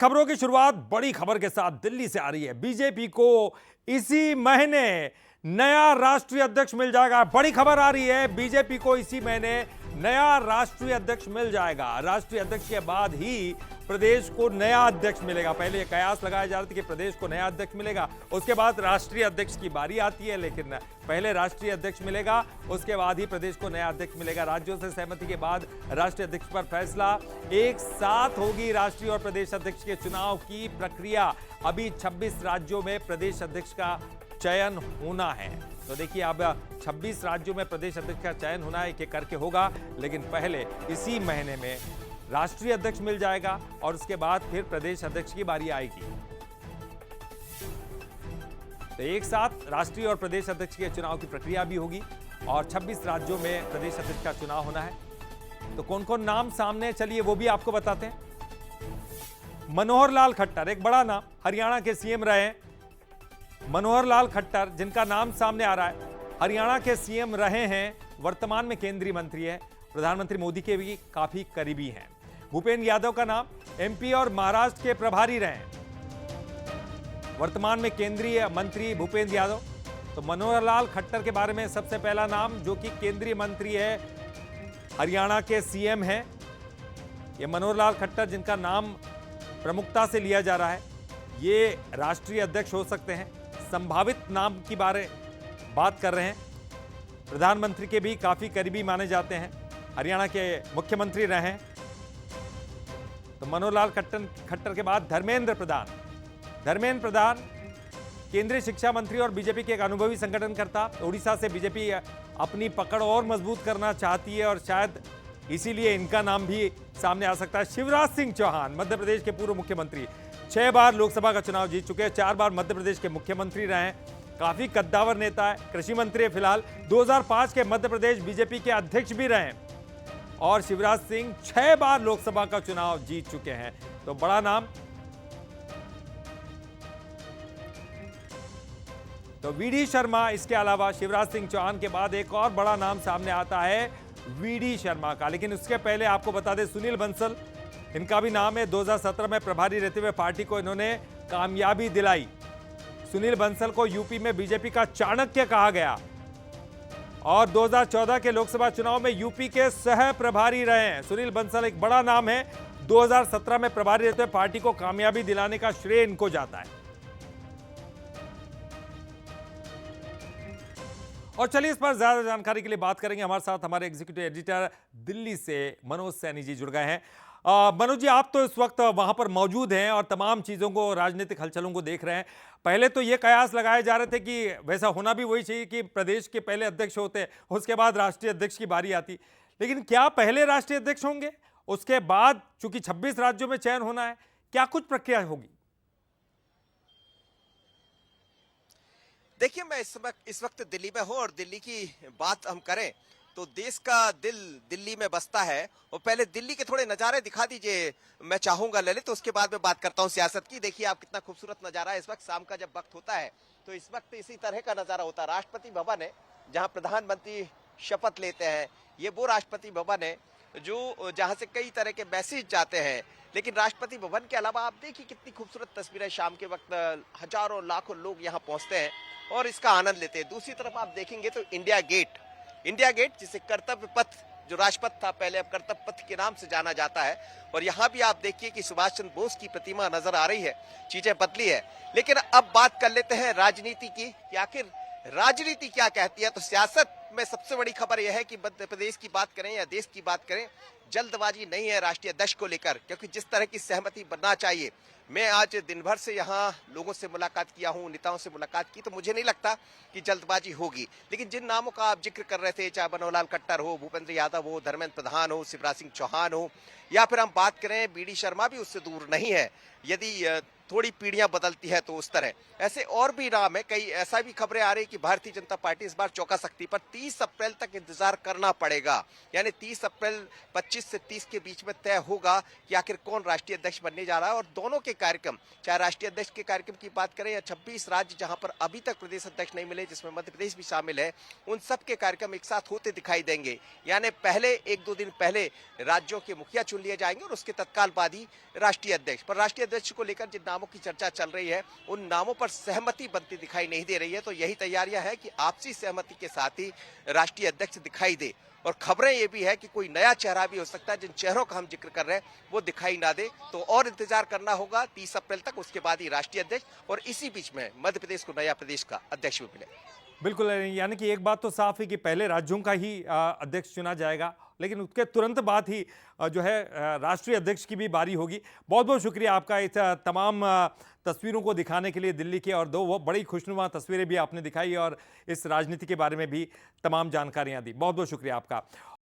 खबरों की शुरुआत बड़ी खबर के साथ दिल्ली से आ रही है। बीजेपी को इसी महीने नया राष्ट्रीय अध्यक्ष मिल जाएगा। बड़ी खबर आ रही है, बीजेपी को इसी महीने नया राष्ट्रीय अध्यक्ष मिल जाएगा। राष्ट्रीय अध्यक्ष के बाद ही प्रदेश को नया अध्यक्ष मिलेगा। पहले कयास लगाया जा रहा था कि प्रदेश को नया अध्यक्ष मिलेगा, उसके बाद राष्ट्रीय अध्यक्ष की बारी आती है, लेकिन पहले राष्ट्रीय अध्यक्ष मिलेगा, उसके बाद ही प्रदेश को नया अध्यक्ष मिलेगा। राज्यों से सहमति के बाद राष्ट्रीय अध्यक्ष पर फैसला एक साथ होगी। राष्ट्रीय और प्रदेश अध्यक्ष के चुनाव की प्रक्रिया अभी 26 राज्यों में प्रदेश अध्यक्ष का चयन होना है। तो देखिए, अब 26 राज्यों में प्रदेश अध्यक्ष का चयन होना है, एक करके होगा, लेकिन पहले इसी महीने में राष्ट्रीय अध्यक्ष मिल जाएगा और उसके बाद फिर प्रदेश अध्यक्ष की बारी आएगी। तो एक साथ राष्ट्रीय और प्रदेश अध्यक्ष के चुनाव की प्रक्रिया भी होगी और 26 राज्यों में प्रदेश अध्यक्ष का चुनाव होना है। तो कौन कौन नाम सामने, चलिए वो भी आपको बताते हैं। मनोहर लाल खट्टर, एक बड़ा नाम, हरियाणा के सीएम रहे हैं। मनोहर लाल खट्टर, जिनका नाम सामने आ रहा है, हरियाणा के सीएम रहे हैं, वर्तमान में केंद्रीय मंत्री है, प्रधानमंत्री मोदी के भी काफी करीबी हैं। भूपेंद्र यादव का नाम, एमपी और महाराष्ट्र के प्रभारी रहे हैं, वर्तमान में केंद्रीय मंत्री भूपेंद्र यादव। तो मनोहर लाल खट्टर के बारे में सबसे पहला नाम, जो कि केंद्रीय मंत्री है, हरियाणा के सीएम हैं, ये मनोहर लाल खट्टर, जिनका नाम प्रमुखता से लिया जा रहा है, ये राष्ट्रीय अध्यक्ष हो सकते हैं। संभावित नाम की बात कर रहे हैं। प्रधानमंत्री के भी काफी करीबी माने जाते हैं, हरियाणा के मुख्यमंत्री रहे हैं। तो मनोहर लाल खट्टर के बाद धर्मेंद्र प्रधान केंद्रीय शिक्षा मंत्री और बीजेपी के एक अनुभवी संगठनकर्ता। उड़ीसा से बीजेपी अपनी पकड़ और मजबूत करना चाहती है और शायद इसीलिए इनका नाम भी सामने आ सकता है। शिवराज सिंह चौहान, मध्य प्रदेश के पूर्व मुख्यमंत्री, 6 बार लोकसभा का चुनाव जीत चुके हैं, 4 बार मध्य प्रदेश के मुख्यमंत्री रहे हैं, काफी कद्दावर नेता है, कृषि मंत्री है फिलहाल, 2005 के मध्य प्रदेश बीजेपी के अध्यक्ष भी रहे हैं और शिवराज सिंह 6 बार लोकसभा का चुनाव जीत चुके हैं। तो बड़ा नाम। तो वीडी शर्मा, इसके अलावा शिवराज सिंह चौहान के बाद एक और बड़ा नाम सामने आता है वीडी शर्मा का। लेकिन उसके पहले आपको बता दें, सुनील बंसल, इनका भी नाम है। 2017 में प्रभारी रहते हुए पार्टी को इन्होंने कामयाबी दिलाई। सुनील बंसल को यूपी में बीजेपी का चाणक्य कहा गया और 2014 के लोकसभा चुनाव में यूपी के सह प्रभारी रहे हैं। सुनील बंसल एक बड़ा नाम है। 2017 में प्रभारी रहते हुए पार्टी को कामयाबी दिलाने का श्रेय इनको जाता है। और चलिए, इस पर ज्यादा जानकारी के लिए बात करेंगे। हमारे साथ हमारे एग्जीक्यूटिव एडिटर दिल्ली से मनोज सैनी जी जुड़ गए हैं। मनोज जी, आप तो इस वक्त वहां पर मौजूद हैं और तमाम चीजों को, राजनीतिक हलचलों को देख रहे हैं। पहले तो ये कयास लगाए जा रहे थे कि वैसा होना भी वही चाहिए कि प्रदेश के पहले अध्यक्ष होते, उसके बाद राष्ट्रीय अध्यक्ष की बारी आती, लेकिन क्या पहले राष्ट्रीय अध्यक्ष होंगे, उसके बाद चूंकि 26 राज्यों में चयन होना है, क्या कुछ प्रक्रिया होगी? देखिए, मैं इस वक्त दिल्ली में हूं और दिल्ली की बात हम करें तो देश का दिल दिल्ली में बसता है। और पहले दिल्ली के थोड़े नजारे दिखा दीजिए, मैं चाहूंगा ललित, तो उसके बाद में बात करता हूं सियासत की। देखिए आप, कितना खूबसूरत नजारा है इस वक्त। शाम का जब वक्त होता है तो इस वक्त इसी तरह का नजारा होता है। राष्ट्रपति भवन है जहां प्रधानमंत्री शपथ लेते हैं। ये वो राष्ट्रपति भवन है जो जहां से कई तरह के मैसेज जाते हैं। लेकिन राष्ट्रपति भवन के अलावा आप देखिए कितनी खूबसूरत तस्वीरें। शाम के वक्त हजारों लाखों लोग यहाँ पहुंचते हैं और इसका आनंद लेते हैं। दूसरी तरफ आप देखेंगे तो इंडिया गेट जिसे कर्तव्य पथ, जो राजपथ था पहले, अब कर्तव्य पथ के नाम से जाना जाता है। और यहाँ भी आप देखिए कि सुभाष चंद्र बोस की प्रतिमा नजर आ रही है। चीजें बदली है। लेकिन अब बात कर लेते हैं राजनीति की कि आखिर राजनीति क्या कहती है। तो सियासत में सबसे बड़ी खबर यह है कि मध्य प्रदेश की बात करें या देश की बात करें, जल्दबाजी नहीं है राष्ट्रीय अध्यक्ष को लेकर, क्योंकि जिस तरह की सहमति बनना चाहिए। मैं आज दिन भर से यहाँ लोगों से मुलाकात किया हूँ, नेताओं से मुलाकात की, तो मुझे नहीं लगता कि जल्दबाजी होगी। लेकिन जिन नामों का आप जिक्र कर रहे थे, चाहे मनोहर लाल खट्टर हो, भूपेंद्र यादव हो, धर्मेंद्र प्रधान हो, शिवराज सिंह चौहान हो, या फिर हम बात करें वीडी शर्मा, भी उससे दूर नहीं है। यदि थोड़ी पीढ़ियां बदलती है तो उस तरह ऐसे और भी नाम है। कई ऐसा भी खबरें आ रही कि भारतीय जनता पार्टी इस बार चौंका सकती है, पर 30 अप्रैल तक इंतजार करना पड़ेगा। यानी 30 अप्रैल 25 से 30 के बीच में तय होगा कि आखिर कौन राष्ट्रीय अध्यक्ष बनने जा रहा है। और दोनों के कार्यक्रम, चाहे राष्ट्रीय अध्यक्ष के कार्यक्रम की बात करें या 26 राज्य जहां पर अभी तक प्रदेश अध्यक्ष नहीं मिले, जिसमें मध्य प्रदेश भी शामिल है, उन सब के कार्यक्रम एक साथ होते दिखाई देंगे। यानी पहले 1-2 दिन पहले राज्यों के मुखिया चुन लिए जाएंगे और उसके तत्काल बाद ही राष्ट्रीय अध्यक्ष। पर राष्ट्रीय अध्यक्ष को लेकर जिन नामों की चर्चा चल रही है, उन नामों पर सहमति बनती दिखाई नहीं दे रही है। तो यही तैयारियां है कि आपसी सहमति के साथ ही राष्ट्रीय अध्यक्ष दिखाई दे। और खबरें ये भी है कि कोई नया चेहरा भी हो सकता है, जिन चेहरों का हम जिक्र कर रहे हैं वो दिखाई ना दे। तो और इंतजार करना होगा 30 अप्रैल तक, उसके बाद ही राष्ट्रीय अध्यक्ष, और इसी बीच में मध्य प्रदेश को नया प्रदेश का अध्यक्ष भी मिले। बिल्कुल, यानी कि एक बात तो साफ है कि पहले राज्यों का ही अध्यक्ष चुना जाएगा, लेकिन उसके तुरंत बाद ही जो है राष्ट्रीय अध्यक्ष की भी बारी होगी। बहुत बहुत शुक्रिया आपका इस तमाम तस्वीरों को दिखाने के लिए दिल्ली के, और दो वो बड़ी खुशनुमा तस्वीरें भी आपने दिखाई और इस राजनीति के बारे में भी तमाम जानकारियां दी। बहुत बहुत शुक्रिया आपका।